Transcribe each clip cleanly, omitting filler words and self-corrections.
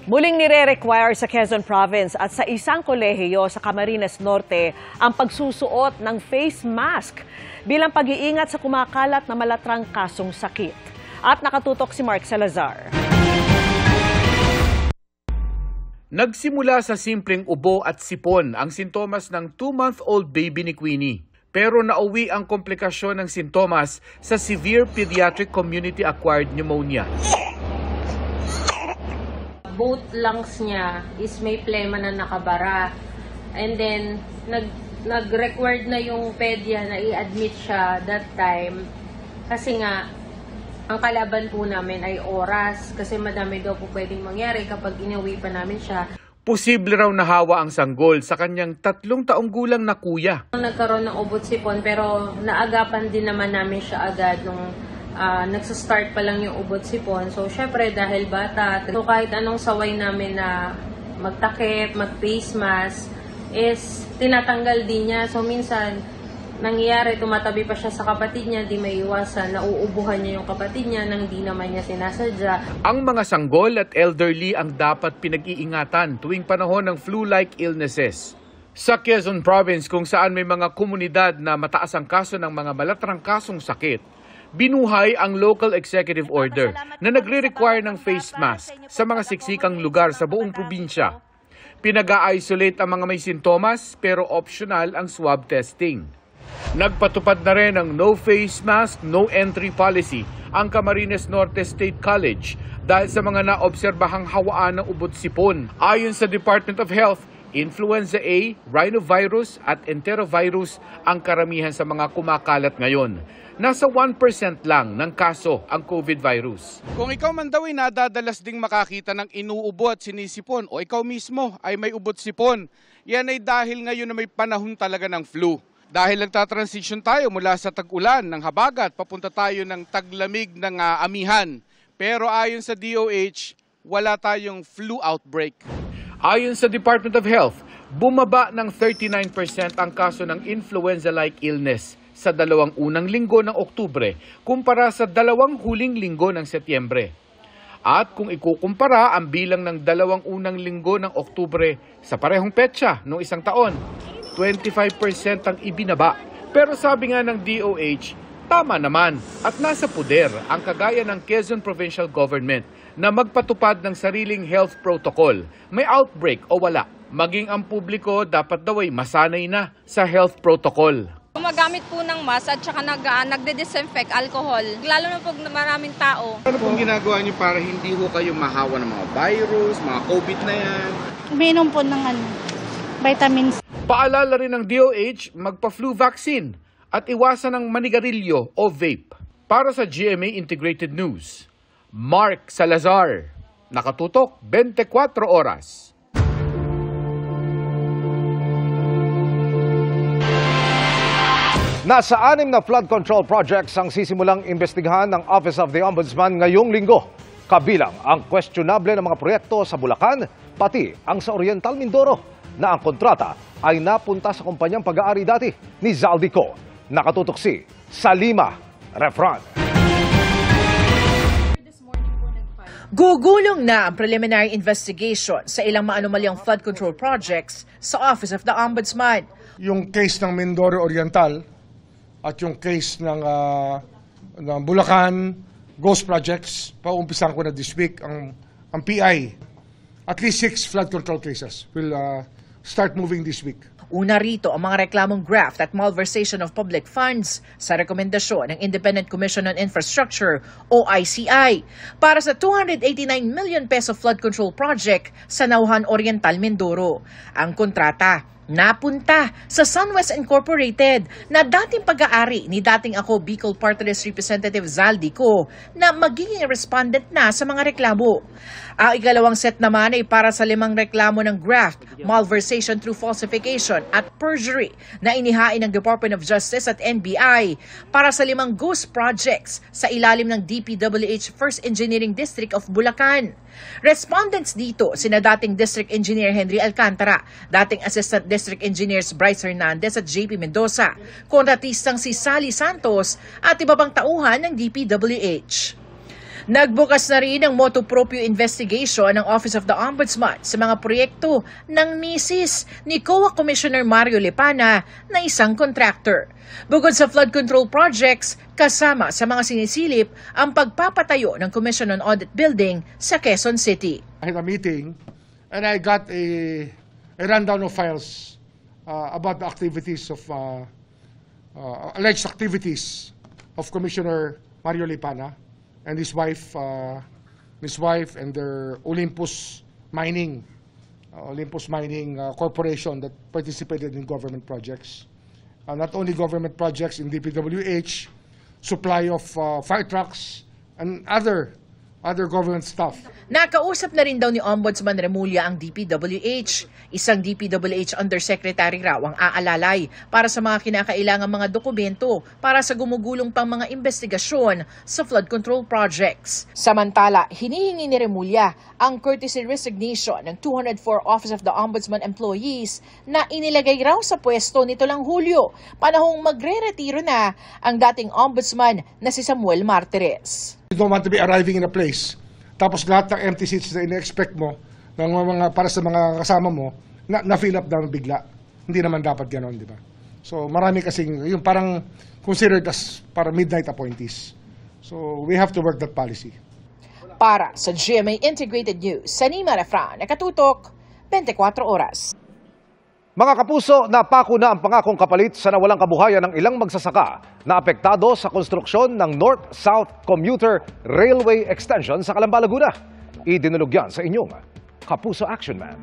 Muling nire-require sa Quezon Province at sa isang kolehiyo sa Camarines Norte ang pagsusuot ng face mask bilang pag-iingat sa kumakalat na malatrang kasong sakit. At nakatutok si Mark Salazar. Nagsimula sa simpleng ubo at sipon ang sintomas ng 2-month-old baby ni Queenie. Pero nauwi ang komplikasyon ng sintomas sa severe pediatric community-acquired pneumonia. Both lungs niya is may plema na nakabara. And then, nag-required na yung pedya na i-admit siya that time. Kasi nga, ang kalaban po namin ay oras. Kasi madami daw po pwedeng mangyari kapag inuwi pa namin siya. Posible raw nahawa ang sanggol sa kanyang 3 taong gulang na kuya. Nagkaroon ng ubot sipon pero naagapan din naman namin siya agad nung nagsastart pa lang yung ubot sipon. So, syempre, dahil bata, so kahit anong saway namin na magtakip, mag-face mask, is tinatanggal din niya. So, minsan, nangyayari, tumatabi pa siya sa kapatid niya, di may iwasan, nauubuhan niya yung kapatid niya nang di naman niya sinasadya. Ang mga sanggol at elderly ang dapat pinag-iingatan tuwing panahon ng flu-like illnesses. Sa Quezon Province, kung saan may mga komunidad na mataas ang kaso ng mga malatrang kasong sakit, binuhay ang local executive order na nagre-require ng face mask sa mga siksikang lugar sa buong probinsya. Pinag-a-isolate ang mga may sintomas pero optional ang swab testing. Nagpatupad na rin ng no face mask, no entry policy ang Camarines Norte State College dahil sa mga naobserbahang hawaan ng ubot sipon. Ayon sa Department of Health, influenza A, rhinovirus at enterovirus ang karamihan sa mga kumakalat ngayon. Nasa 1% lang ng kaso ang COVID virus. Kung ikaw man daw ay nadadalas ding makakita ng inuubo at sinisipon o ikaw mismo ay may ubot sipon, yan ay dahil ngayon na may panahon talaga ng flu. Dahil nagtatransition tayo mula sa tag-ulan ng habagat, papunta tayo ng taglamig ng amihan. Pero ayon sa DOH, wala tayong flu outbreak. Ayon sa Department of Health, bumaba ng 39% ang kaso ng influenza-like illness sa 2 unang linggo ng Oktubre kumpara sa 2 huling linggo ng Setyembre. At kung ikukumpara ang bilang ng 2 unang linggo ng Oktubre sa parehong petsa noong isang taon, 25% ang ibinaba. Pero sabi nga ng DOH, tama naman at nasa puder ang kagaya ng Quezon Provincial Government na magpatupad ng sariling health protocol, may outbreak o wala. Maging ang publiko dapat daw ay masanay na sa health protocol. Gumagamit po ng mask at saka nagde-disinfect alcohol, lalo na pag maraming tao. Ano pong ginagawa niyo para hindi ho kayo mahawa ng mga virus, mga COVID na yan? Uminom po ng vitamins. Paalala rin ng DOH, magpa-flu vaccine at iwasan ng manigarilyo o vape. Para sa GMA Integrated News, Mark Salazar, nakatutok 24 oras. Nasa 6 na flood control projects ang sisimulang imbestigahan ng Office of the Ombudsman ngayong linggo. Kabilang ang questionable na mga proyekto sa Bulacan, pati ang sa Oriental Mindoro, na ang kontrata ay napunta sa kumpanyang pag-aari dati ni Zaldico. Nakatutok si Salima Refran. Gugulong na ang preliminary investigation sa ilang maanumalyang flood control projects sa Office of the Ombudsman. Yung case ng Mindoro Oriental at yung case ng Bulacan Ghost Projects, paumpisan ko na this week ang PI. At least 6 flood control cases will start moving this week. Una rito ang mga reklamong graft at malversation of public funds sa rekomendasyon ng Independent Commission on Infrastructure o ICI para sa 289 million peso flood control project sa Nauhan Oriental, Mindoro. Ang kontrata napunta sa SunWest Incorporated na dating pag-aari ni dating ako Bicol Party List Representative Zaldico na magiging respondent na sa mga reklamo. Ang ikalawang set naman ay para sa 5 reklamo ng graft, malversation through falsification at perjury na inihain ng Department of Justice at NBI para sa 5 ghost projects sa ilalim ng DPWH 1st Engineering District of Bulacan. Respondents dito sina dating District Engineer Henry Alcantara, dating Assistant District Engineers Bryce Hernandez at JP Mendoza, kontratistang si Sally Santos at iba pang tauhan ng DPWH. Nagbukas na rin ang motu proprio investigation ng Office of the Ombudsman sa mga proyekto ng misis ni COA Commissioner Mario Lipana na isang contractor. Bukod sa flood control projects, kasama sa mga sinisilip ang pagpapatayo ng Commission on Audit Building sa Quezon City. I had a meeting and I got a rundown of files about the activities of alleged activities of Commissioner Mario Lipana and his wife and their Olympus Mining Corporation that participated in government projects. Not only government projects in DPWH, supply of fire trucks and other government stuff. Nakausap na rin daw ni Ombudsman Remulla ang DPWH. Isang DPWH Undersecretary raw ang aalalay para sa mga kinakailangang mga dokumento para sa gumugulong pang mga investigasyon sa flood control projects. Samantala, hinihingi ni Remulla ang courtesy resignation ng 204 Office of the Ombudsman employees na inilagay raw sa pwesto nito lang Hulyo, panahong magre-retiro na ang dating ombudsman na si Samuel Martires. You don't want to be arriving in a place, tapos lahat ng empty seats na ina-expect mo ng mga para sa mga kasama mo, na-fill up down bigla. Hindi naman dapat gano'n, di ba? So marami kasing, yung parang considered as para midnight appointees. So we have to work that policy. Para sa GMA Integrated News, Sanima Refran, nakatutok, 24 oras. Mga kapuso, napako na ang pangakong kapalit sa nawalang kabuhayan ng ilang magsasaka na apektado sa konstruksyon ng North-South Commuter Railway Extension sa Calamba, Laguna. Idinulog yan sa inyong Kapuso Action Man.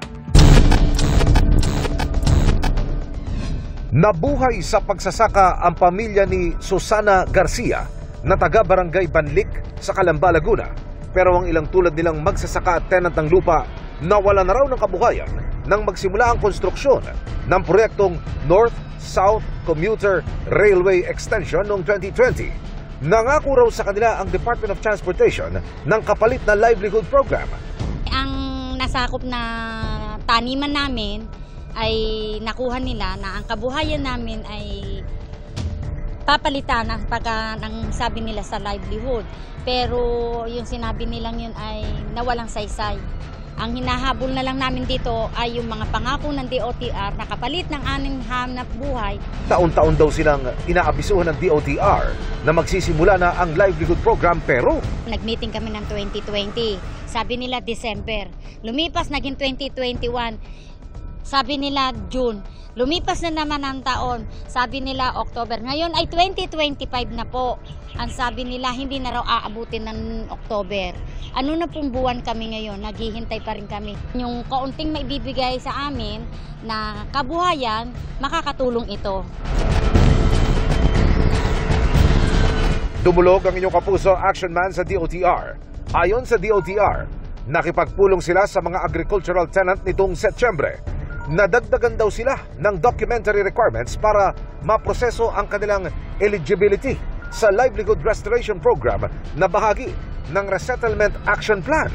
Nabuhay sa pagsasaka ang pamilya ni Susana Garcia na taga-barangay Banlik sa Calamba, Laguna. Pero ang ilang tulad nilang magsasaka at tenant ng lupa nawala na raw ng kabuhayan nang magsimula ang konstruksyon ng proyektong North-South Commuter Railway Extension noong 2020. Nangako raw sa kanila ang Department of Transportation ng kapalit na livelihood program. Ang nasakop na taniman namin ay nakuha nila na ang kabuhayan namin ay papalitan ng sabi nila sa livelihood. Pero yung sinabi nilang yun ay nawalang saysay. Ang hinahabol na lang namin dito ay yung mga pangako ng DOTR na kapalit ng aming hanap buhay. Taon-taon daw silang inaabisuhan ng DOTR na magsisimula na ang livelihood program pero Nag-meeting kami ng 2020. Sabi nila December. Lumipas naging 2021. Sabi nila June. Lumipas na naman ang taon. Sabi nila October. Ngayon ay 2025 na po. Ang sabi nila hindi na raw aabutin ng October. Ano na pong buwan kami ngayon? Naghihintay pa rin kami. Yung kaunting maibibigay sa amin na kabuhayan, makakatulong ito. dumulog ang inyong Kapuso Action Man sa DOTR. Ayon sa DOTR, nakipagpulong sila sa mga agricultural tenant nitong Setyembre. Nadagdagan daw sila ng documentary requirements para maproseso ang kanilang eligibility sa Livelihood Restoration Program na bahagi ng Resettlement Action Plan.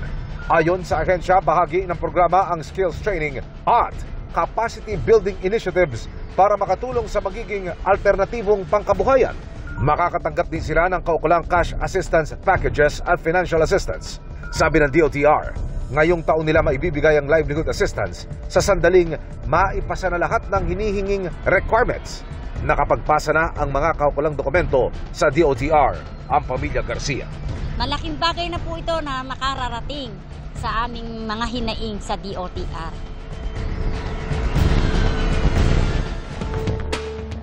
Ayon sa ahensya, bahagi ng programa ang skills training at capacity building initiatives para makatulong sa magiging alternatibong pangkabuhayan. Makakatanggap din sila ng kaukulang cash assistance packages at financial assistance. Sabi ng DOTR, ngayong taon nila maibibigay ang livelihood assistance sa sandaling maipasa na lahat ng hinihinging requirements. Nakapagpasa na ang mga kaukulang dokumento sa DOTR ang pamilya Garcia. Malaking bagay na po ito na makararating sa aming mga hinaing sa DOTR.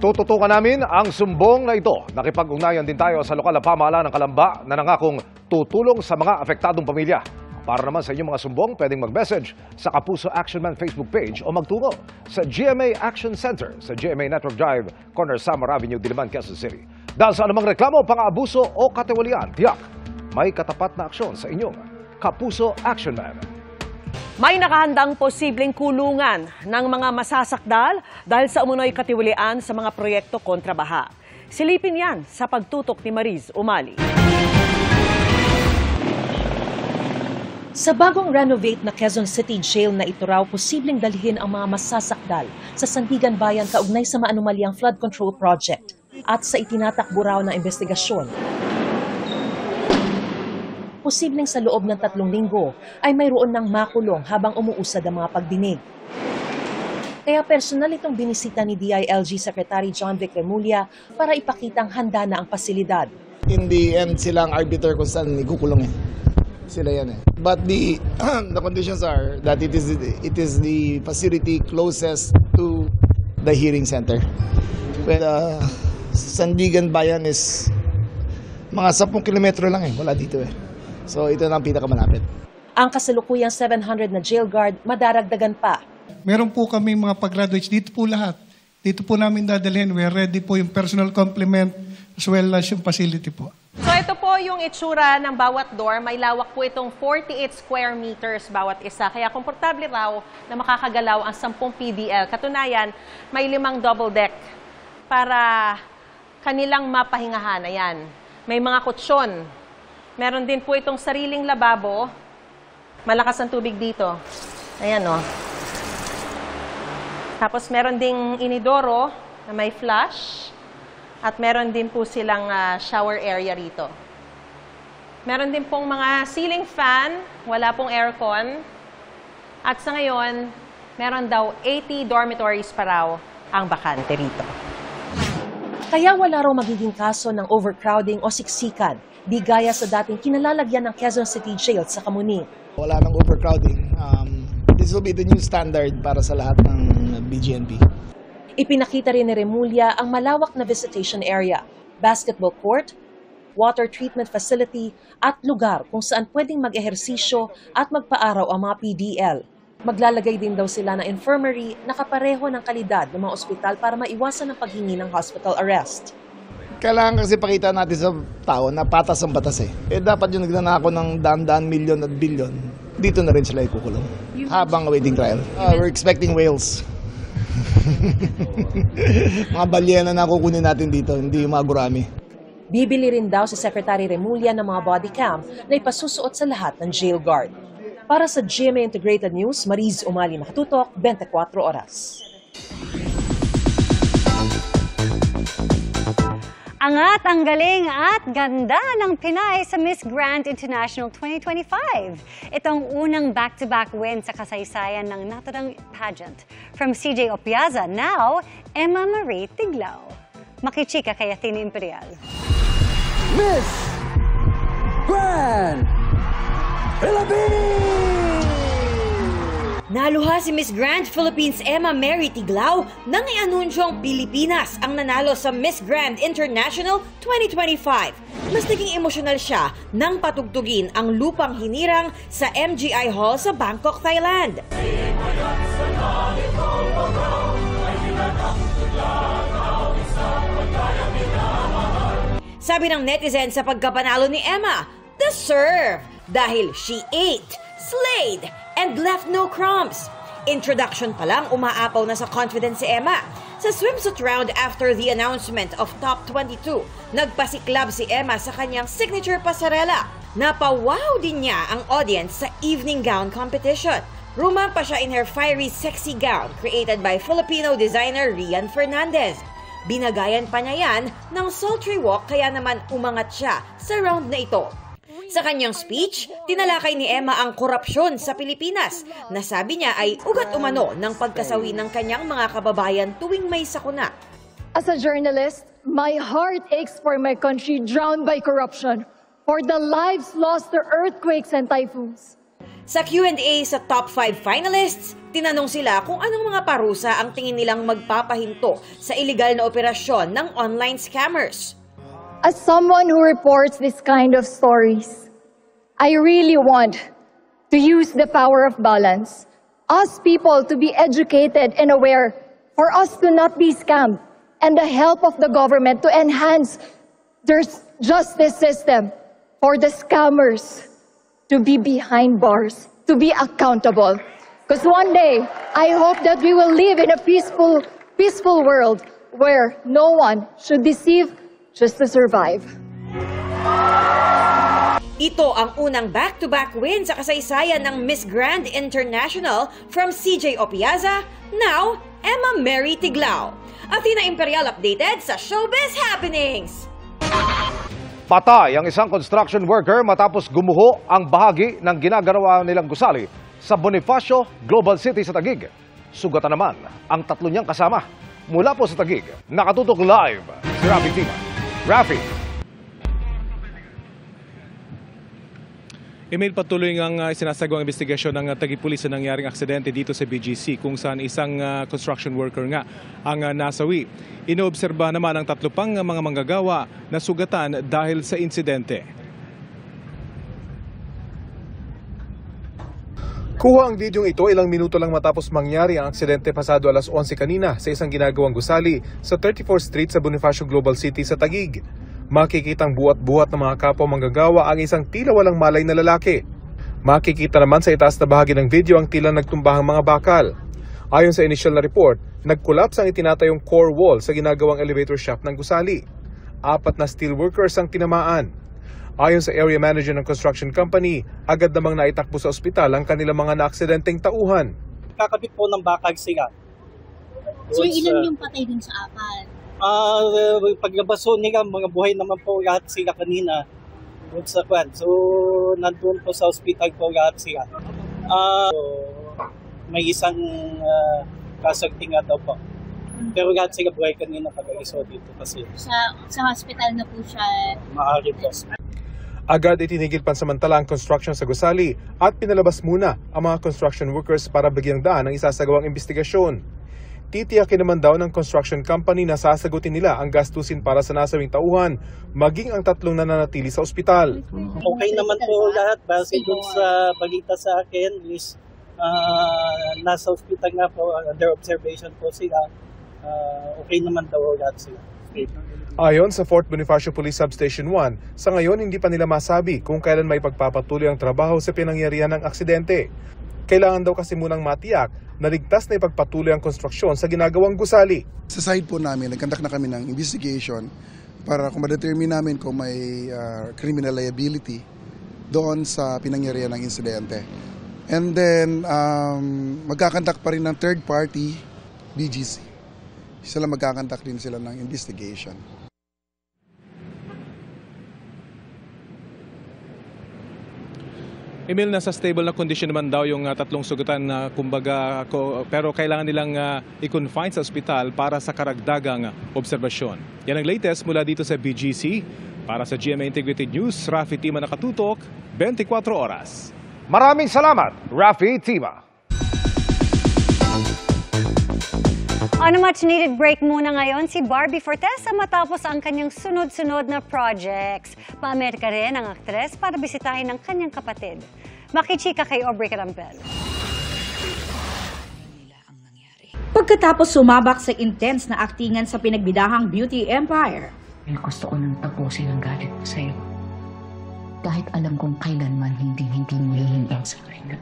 Tututukan namin ang sumbong na ito. Nakipag-ugnayan din tayo sa lokal na pamahalaan ng Calamba na nangakong tutulong sa mga apektadong pamilya. Para naman sa inyong mga sumbong, pwedeng mag-message sa Kapuso Action Man Facebook page o magtungo sa GMA Action Center sa GMA Network Drive, corner Samar Avenue, Diliman, Quezon City. Dahil sa anumang reklamo, pang-abuso o katiwalian, tiyak, may katapat na aksyon sa inyong Kapuso Action Man. May nakahandang posibleng kulungan ng mga masasakdal dahil sa umunoy katiwalian sa mga proyekto kontra baha. Silipin yan sa pagtutok ni Mariz Umali. Sa bagong renovate na Quezon City Jail na ito raw posibleng dalhin ang mga masasakdal sa Sandigan Bayan kaugnay sa maanumalyang flood control project at sa itinatakbo raw na investigasyon. posibleng sa loob ng 3 linggo ay mayroon ng makulong habang umuusad ang mga pagdinig. Kaya personal itong binisita ni DILG Secretary John Vic Remulla para ipakitang handa na ang pasilidad. In the end, sila ang arbiter kung saan ikukulong. Sila yan eh. But the conditions are that it is the facility closest to the hearing center. Well, Sandigan Bayan is mga 10 kilometro lang wala dito So ito na ang pinakamalapit. Ang kasalukuyang 700 na jail guard madaragdagan pa. Meron po kami mga pag-graduates dito po lahat. Dito po namin dadalhin. We're ready po yung personal complement as well as yung facility po. So ito po yung itsura ng bawat door. May lawak po itong 48 square meters bawat isa. Kaya komportable raw na makakagalaw ang 10 PDL. Katunayan, may 5 double deck para kanilang mapahingahan. Ayan. May mga kutsyon. Meron din po itong sariling lababo. Malakas ang tubig dito. Ayan o. Tapos meron ding inidoro na may flush. At meron din po silang shower area rito. Meron din pong mga ceiling fan, wala pong aircon. At sa ngayon, meron daw 80 dormitories pa raw ang bakante rito. Kaya wala raw magiging kaso ng overcrowding o siksikan, di gaya sa dating kinalalagyan ng Quezon City Jail sa Kamuning. Wala nang overcrowding. This will be the new standard para sa lahat ng BGNP. Ipinakita rin ni Remulla ang malawak na visitation area, basketball court, water treatment facility at lugar kung saan pwedeng mag-ehersisyo at magpaaraw ang mga PDL. Maglalagay din daw sila ng infirmary na kapareho ng kalidad ng mga ospital para maiwasan ang paghingi ng hospital arrest. Kailangan kasi pakita natin sa tao na patas ang batas dapat yung nagnanako ng daan-daan, milyon at bilyon, dito na rin sila ikukulong habang awaiting trial. We're expecting whales. Mga balyena na kukunin natin dito, hindi yung mga gurami. Bibili rin daw si Secretary Remulla ng mga body cam na ipasusuot sa lahat ng jail guard. Para sa GMA Integrated News, Mariz Umali Makatutok, 24 Oras. Angat ang galing at ganda ng Pinay sa Miss Grand International 2025. Itong unang back-to-back win sa kasaysayan ng naturang pageant. From CJ Opiaza, now, Emma Marie Tiglao. Makichika kay Athena Imperial. Miss Grand Philippines! Naluha si Miss Grand Philippines Emma Mary Tiglao nang i-anunsyong Pilipinas ang nanalo sa Miss Grand International 2025. Mas naging emosyonal siya nang patugtugin ang lupang hinirang sa MGI Hall sa Bangkok, Thailand. Sabi ng netizen sa pagkapanalo ni Emma, deserve! Dahil she ate, slayed, and left no crumbs. Introduction pa lang, umaapaw na sa confidence si Emma. Sa swimsuit round after the announcement of Top 22, nagpasiklab si Emma sa kanyang signature pasarela. Napawaw din niya ang audience sa evening gown competition. Rumampa siya in her fiery sexy gown created by Filipino designer Rian Fernandez. Binagayan pa niya yan ng sultry walk kaya naman umangat siya sa round na ito. Sa kanyang speech, tinalakay ni Emma ang korupsyon sa Pilipinas na sabi niya ay ugat umano ng pagkasawi ng kanyang mga kababayan tuwing may sakuna. As a journalist, my heart aches for my country drowned by corruption, for the lives lost to earthquakes and typhoons. Sa Q&A sa top 5 finalists, tinanong sila kung anong mga parusa ang tingin nilang magpapahinto sa iligal na operasyon ng online scammers. As someone who reports this kind of stories, I really want to use the power of balance, us people to be educated and aware, for us to not be scammed, and the help of the government to enhance their justice system, for the scammers to be behind bars, to be accountable. Because one day, I hope that we will live in a peaceful world where no one should deceive just to survive. Ito ang unang back-to-back win sa kasaysayan ng Miss Grand International from CJ Opiaza, now Emma Mary Tiglao. Athena Imperial updated sa Showbiz Happenings! Patay ang isang construction worker matapos gumuho ang bahagi ng ginagawa nilang gusali sa Bonifacio Global City sa Taguig. Sugatan naman ang 3 niyang kasama. Mula po sa Taguig, nakatutok live si Rafi Tima. Rafi. Emil, patuloy ang sinasagawang investigasyon ng Taguig Police na nangyaring aksidente dito sa BGC kung saan isang construction worker nga ang nasawi. Inoobserbahan naman ang 3 pang mga manggagawa na sugatan dahil sa insidente. Kuha ang videong ito ilang minuto lang matapos mangyari ang aksidente pasado alas 11 kanina sa isang ginagawang gusali sa 34th Street sa Bonifacio Global City sa Taguig. Makikitang buhat-buhat ng mga kapwa manggagawa ang isang tila walang malay na lalaki. Makikita naman sa itaas na bahagi ng video ang tila nagtumbahang mga bakal. Ayon sa initial na report, nag-collapse ang itinatayong core wall sa ginagawang elevator shaft ng gusali. 4 na steel workers ang tinamaan. Ayon sa area manager ng construction company, agad namang naitakbo sa ospital ang kanilang mga naaksidenteng tauhan. Kakabit po ng bakal sila. Sir, ilan yung patay dun sa 4? Paglabas po nila, mga buhay naman po lahat sila kanina doon sa kwan. So, nandun po sa ospital po lahat sila. May isang casualty nga daw po. Pero lahat sila buhay kanina pag-aliso dito kasi. Sa hospital na po siya? Maaari po. Agad itinigil pansamantala ang construction sa gusali at pinalabas muna ang mga construction workers para bigyang daan ang isasagawang investigasyon. Titiyakin naman daw ng construction company na sasagutin nila ang gastusin para sa nasawing tauhan, maging ang 3 nananatili sa ospital. Okay naman po lahat base dun sa balita sa akin is nasa ospital nga po, under observation po sila. Okay naman daw lahat sila. Ayon sa Fort Bonifacio Police Substation 1, sa ngayon hindi pa nila masabi kung kailan may pagpapatuloy ang trabaho sa pinangyarihan ng aksidente. Kailangan daw kasi munang matiyak na ligtas na ipagpatuloy ang konstruksyon sa ginagawang gusali. Sa side po namin, nagkandak na kami ng investigation para kung ma-determine namin kung may criminal liability doon sa pinangyarihan ng insidente. And then, magkakandak pa rin ng third party, BGC. Sila magkakandak din sila ng investigation. Emil, nasa stable na condition naman daw yung 3 sugatan na kumbaga, pero kailangan nilang i-confine sa ospital para sa karagdagang obserbasyon. Yan ang latest mula dito sa BGC. Para sa GMA Integrated News, Rafi Tima nakatutok, 24 oras. Maraming salamat, Rafi Tima. On a much-needed break muna ngayon si Barbie Fortesa matapos ang kanyang sunod-sunod na projects. Pa-Amerika rin ang aktres para bisitahin ang kanyang kapatid. Makichika kay Aubrey Carampel. Pagkatapos sumabak sa intense na aktingan sa pinagbidahang beauty empire, gusto ko nang tapusin ang galit ko sa'yo. Kahit alam kong kailanman hindi mo hihingan sa akin.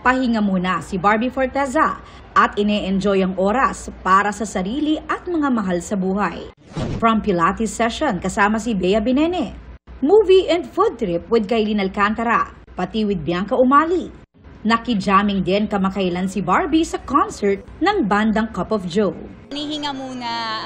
Pahinga muna si Barbie Fortesa at ine-enjoy ang oras para sa sarili at mga mahal sa buhay. From Pilates session kasama si Bea Binene, movie and food trip with Kailin Alcantara, pati with Bianca Umali. Naki-jamming din kamakailan si Barbie sa concert ng bandang Cup of Joe. Hinihinga muna,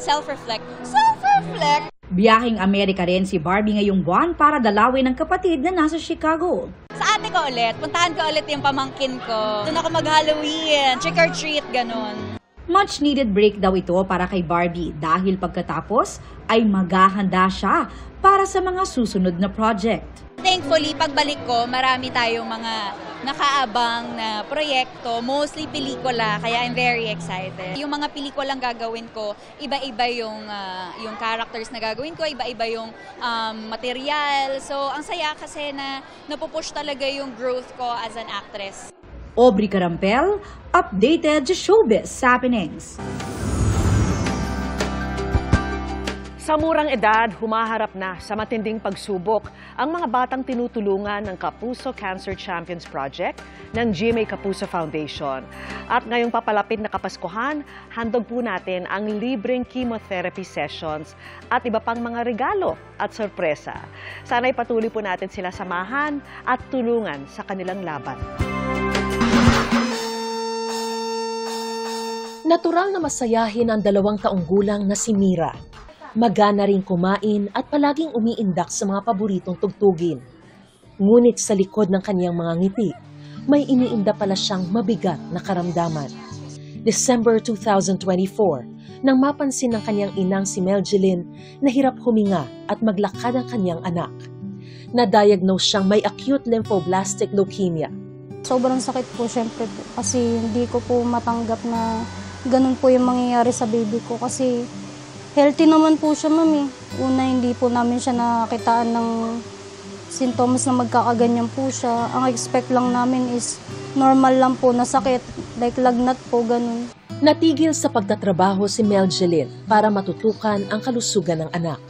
self-reflect. Self-reflect! Biyaheng Amerika rin si Barbie ngayong buwan para dalawin ng kapatid na nasa Chicago. Sa ate ko ulit, puntahan ko ulit yung pamangkin ko. Doon ako mag-Halloween, trick or treat, ganun. Much needed break daw ito para kay Barbie dahil pagkatapos ay maghahanda siya para sa mga susunod na project. Thankfully, pagbalik ko, marami tayong mga nakaabang na proyekto, mostly pelikula, kaya I'm very excited. Yung mga pelikulang gagawin ko, iba-iba yung characters na gagawin ko, iba-iba yung material. So, ang saya kasi na napupush talaga yung growth ko as an actress. Aubrey Carampel, updated showbiz happenings. Sa murang edad, humaharap na sa matinding pagsubok ang mga batang tinutulungan ng Kapuso Cancer Champions Project ng GMA Kapuso Foundation. At ngayong papalapit na Kapaskuhan, handog po natin ang libreng chemotherapy sessions at iba pang mga regalo at sorpresa. Sana'y patuloy po natin sila samahan at tulungan sa kanilang laban. Natural na masayahin ang 2 taong gulang na si Mira. Magana ring kumain at palaging umiindak sa mga paboritong tugtugin. Ngunit sa likod ng kaniyang mga ngiti, may iniinda pala siyang mabigat na karamdaman. December 2024, nang mapansin ng kanyang inang si Meljelyn na hirap huminga at maglakad ang kanyang anak. Na-diagnose siyang may acute lymphoblastic leukemia. Sobrang sakit po syempre po kasi hindi ko po matanggap na ganun po yung mangyayari sa baby ko kasi healthy naman po siya, mami. Una, hindi po namin siya nakitaan ng sintomas na magkakaganyan po siya. Ang expect lang namin is normal lang po na sakit, like lagnat po, ganun. Natigil sa pagtatrabaho si Meljelyn para matutukan ang kalusugan ng anak.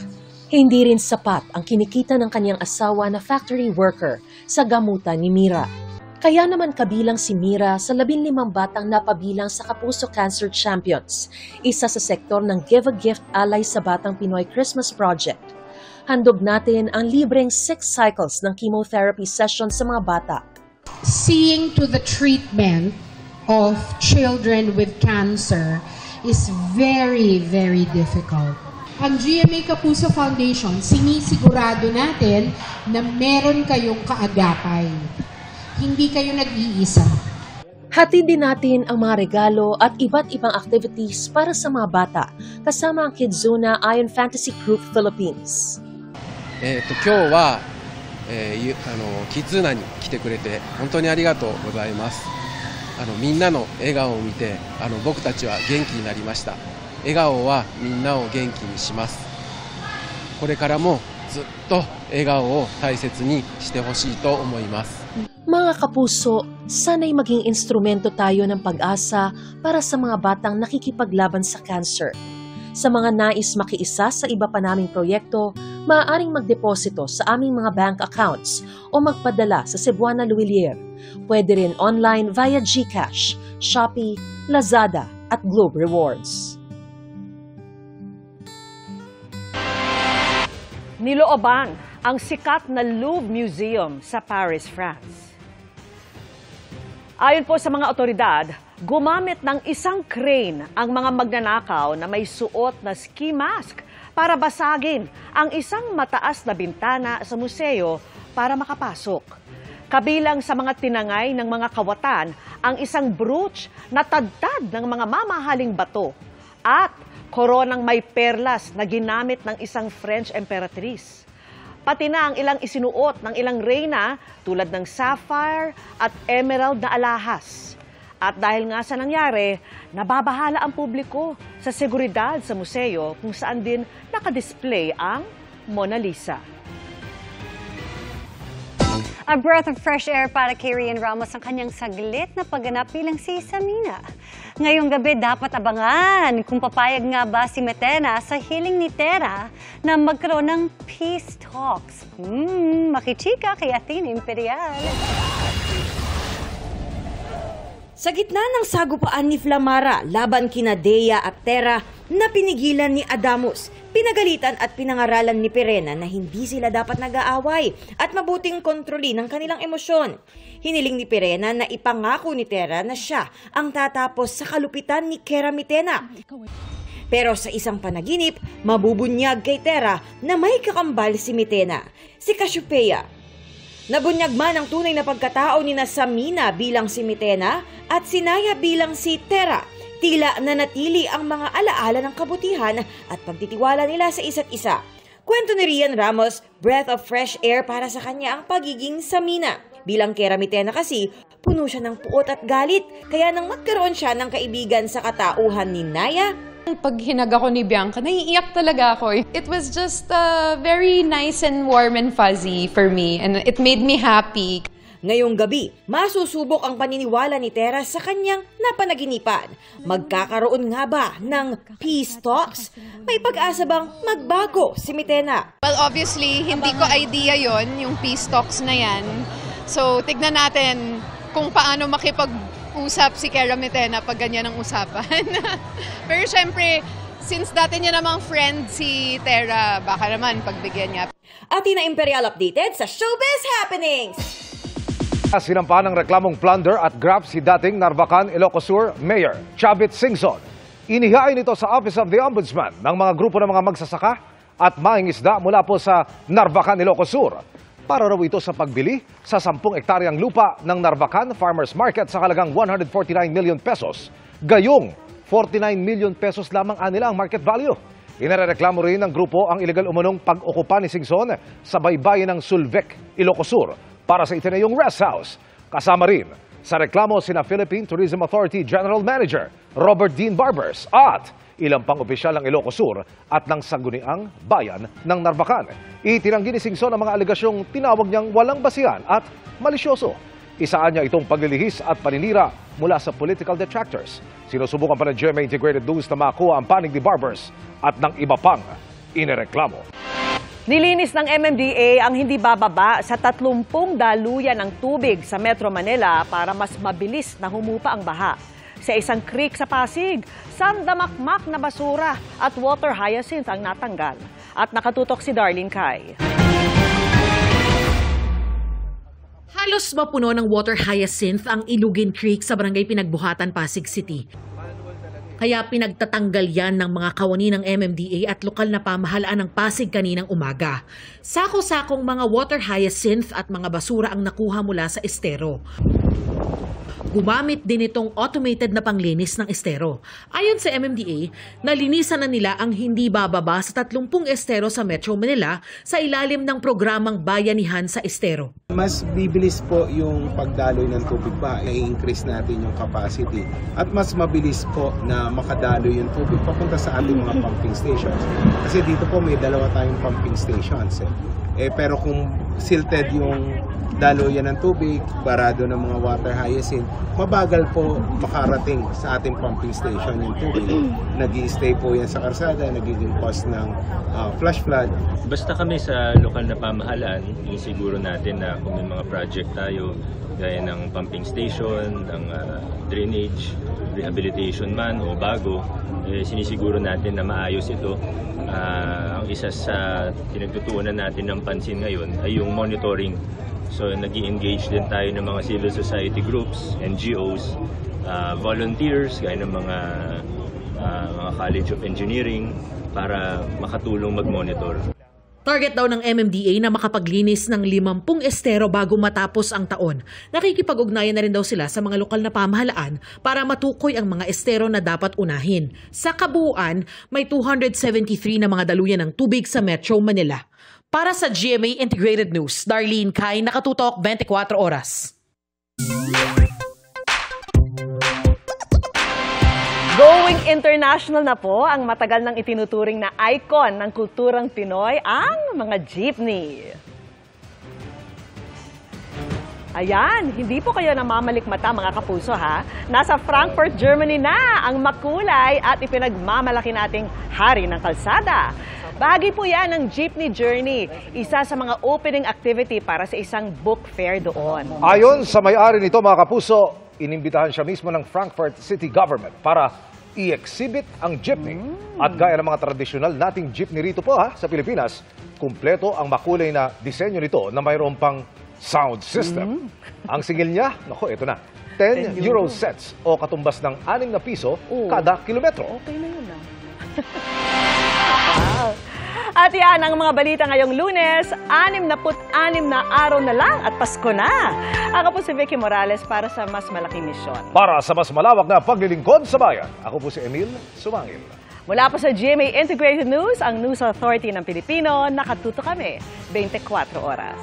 Hindi rin sapat ang kinikita ng kanyang asawa na factory worker sa gamutan ni Mira. Kaya naman kabilang si Mira sa 15 batang napabilang sa Kapuso Cancer Champions, isa sa sektor ng Give a Gift alay sa Batang Pinoy Christmas Project. Handog natin ang libreng 6 cycles ng chemotherapy session sa mga bata. Seeing to the treatment of children with cancer is very, very difficult. Ang GMA Kapuso Foundation, sinisigurado natin na meron kayong kaagapay. Hindi kayo nag-iisa. Hatid din natin ang mga regalo at iba't ibang activities para sa mga bata kasama ang Kidzuna Ion Fantasy Group Philippines. 今日は、キッズーナに来てくれて本当にありがとうございます。みんなの笑顔を見て僕たちは元気になりました。笑顔はみんなを元気にします。これからもずっと笑顔を大切にしてほしいと思います。Mga kapuso, sana'y maging instrumento tayo ng pag-asa para sa mga batang nakikipaglaban sa cancer. Sa mga nais makiisa sa iba pa naming proyekto, maaaring magdeposito sa aming mga bank accounts o magpadala sa Cebuana Luwilier. Pwede rin online via GCash, Shopee, Lazada at Globe Rewards. Nilooban ang sikat na Louvre Museum sa Paris, France. Ayon po sa mga otoridad, gumamit ng isang crane ang mga magnanakaw na may suot na ski mask para basagin ang isang mataas na bintana sa museo para makapasok. Kabilang sa mga tinangay ng mga kawatan ang isang brooch na tadtad ng mga mamahaling bato at koronang may perlas na ginamit ng isang French emperatrice. Pati na ang ilang isinuot ng ilang reyna tulad ng sapphire at emerald na alahas. At dahil nga sa nangyari, nababahala ang publiko sa seguridad sa museo kung saan din nakadisplay ang Mona Lisa. A breath of fresh air para kay Rian Ramos ang kanyang saglit na pagganap bilang si Samina. Ngayong gabi dapat abangan kung papayag nga ba si Metena sa hiling ni Tera na magkaroon ng peace talks. Makichika kay Athena Imperial. Sa gitna ng sagupaan ni Flamara laban kina Dea at Tera na pinigilan ni Adamus, pinagalitan at pinangaralan ni Perena na hindi sila dapat nag-aaway at mabuting kontrolin ang kanilang emosyon. Hiniling ni Perena na ipangako ni Tera na siya ang tatapos sa kalupitan ni Keramitena. Pero sa isang panaginip, mabubunyag kay Tera na may kakambal si Mitena, si Cassiopeia. Nabunyag man ang tunay na pagkatao ni Samina bilang si Mitena at si Naya bilang si Tera. Tila nanatili ang mga alaala ng kabutihan at pagtitiwala nila sa isa't isa. Kwento ni Rian Ramos, breath of fresh air para sa kanya ang pagiging Samina. Bilang Keramitena kasi, puno siya ng puot at galit. Kaya nang magkaroon siya ng kaibigan sa katauhan ni Naya, pag hinag ako ni Bianca, naiiyak talaga ako. It was just very nice and warm and fuzzy for me and it made me happy. Ngayong gabi, masusubok ang paniniwala ni Tera sa kanyang napanaginipan. Magkakaroon nga ba ng peace talks? May pag-asa bang magbago si Mitena? Well, obviously, hindi ko idea yon yung peace talks na yan. So, tignan natin kung paano makipag-usap si Keramitena pag ganyan ang usapan. Pero syempre, since dati niya namang friend si Tera, baka naman pagbigyan niya. Athena Imperial updated sa Showbiz Happenings! Sinampa ng reklamong plunder at graft si dating Narvacan, Ilocos Sur Mayor Chavit Singson. Inihain ito sa Office of the Ombudsman ng mga grupo ng mga magsasaka at mangingisda mula po sa Narvacan, Ilocos Sur. Para raw ito sa pagbili sa 10 hektaryang lupa ng Narvacan Farmers Market sa halagang 149 million pesos. Gayong 49 million pesos lamang anila ang market value. Inareklamo rin ng grupo ang illegal umunong pag-okupa ni Singson sa baybayin ng Sulvec, Ilocos Sur para sa itinayong rest house. Kasama rin sa reklamo sina Philippine Tourism Authority General Manager Robert Dean Barbers at ilang pang opisyal ng Ilocos Sur at ng sangguniang bayan ng Narvacan. Itinanggi ni Singson ang mga alegasyong tinawag niyang walang basihan at malisyoso. Isaan niya itong paglilihis at paninira mula sa political detractors. Sinusubukan pa ng GMA Integrated News na makuha ang panig ni Barbers at ng iba pang inireklamo. Nilinis ng MMDA ang hindi bababa sa 30 daluyan ng tubig sa Metro Manila para mas mabilis na humupa ang baha. Sa isang creek sa Pasig, sandamakmak na basura at water hyacinth ang natanggal. At nakatutok si Darlene Kai. Halos mapuno ng water hyacinth ang Ilugin Creek sa Barangay Pinagbuhatan, Pasig City. Kaya pinagtatanggal yan ng mga kawani ng MMDA at lokal na pamahalaan ng Pasig kaninang umaga. Sako-sakong mga water hyacinth at mga basura ang nakuha mula sa estero. Gumamit din itong automated na panglinis ng estero. Ayon sa MMDA, nalinisan na nila ang hindi bababa sa 30 estero sa Metro Manila sa ilalim ng programang Bayanihan sa Estero. Mas bibilis po yung pagdaloy ng tubig pa, i-increase natin yung capacity at mas mabilis po na makadaloy yung tubig papunta sa ating mga pumping stations. Kasi dito po may 2 tayong pumping stations. Pero kung silted yung daloyan ng tubig, barado ng mga water hyacinth, mabagal po makarating sa ating pumping station yung tubig. Nag-i-stay po yan sa karsada, nagiging cause ng flash flood. Basta kami sa lokal na pamahalaan, siguro natin na kung may mga project tayo, gaya ng pumping station, ng drainage, rehabilitation man o bago, sinisiguro natin na maayos ito. Ang isa sa pinagtutuunan natin ng pansin ngayon ay yung monitoring. So nag-i-engage din tayo ng mga civil society groups, NGOs, volunteers, gaya ng mga College of Engineering para makatulong mag-monitor. Target daw ng MMDA na makapaglinis ng 50 estero bago matapos ang taon. Nakikipag-ugnayan na rin daw sila sa mga lokal na pamahalaan para matukoy ang mga estero na dapat unahin. Sa kabuuan, may 273 na mga daluyan ng tubig sa Metro Manila. Para sa GMA Integrated News, Darlene Kai, nakatutok 24 oras. Going international na po ang matagal nang itinuturing na icon ng kulturang Pinoy, ang mga jeepney. Ayan, hindi po kayo namamalikmata mga kapuso ha. Nasa Frankfurt, Germany na ang makulay at ipinagmamalaki nating hari ng kalsada. Bahagi po yan ng Jeepney Journey, isa sa mga opening activity para sa isang book fair doon. Ayon sa may-ari nito mga kapuso, inimbitahan siya mismo ng Frankfurt City Government para i-exhibit ang jeepney. At gaya ng mga tradisyonal nating jeepney rito po sa Pilipinas, kumpleto ang makulay na disenyo nito na mayroon pang sound system. Ang singil niya, nako, ito na, 10 euro cents o katumbas ng 6 na piso kada kilometro. Okay na yun Wow. At yan ang mga balita ngayong Lunes, 66 na araw na lang at Pasko na. Ako po si Vicky Morales para sa Mas Malaking Misyon. Para sa mas malawak na paglilingkod sa bayan, ako po si Emil Sumangil. Mula po sa GMA Integrated News, ang News Authority ng Pilipino, nakatuto kami 24 oras.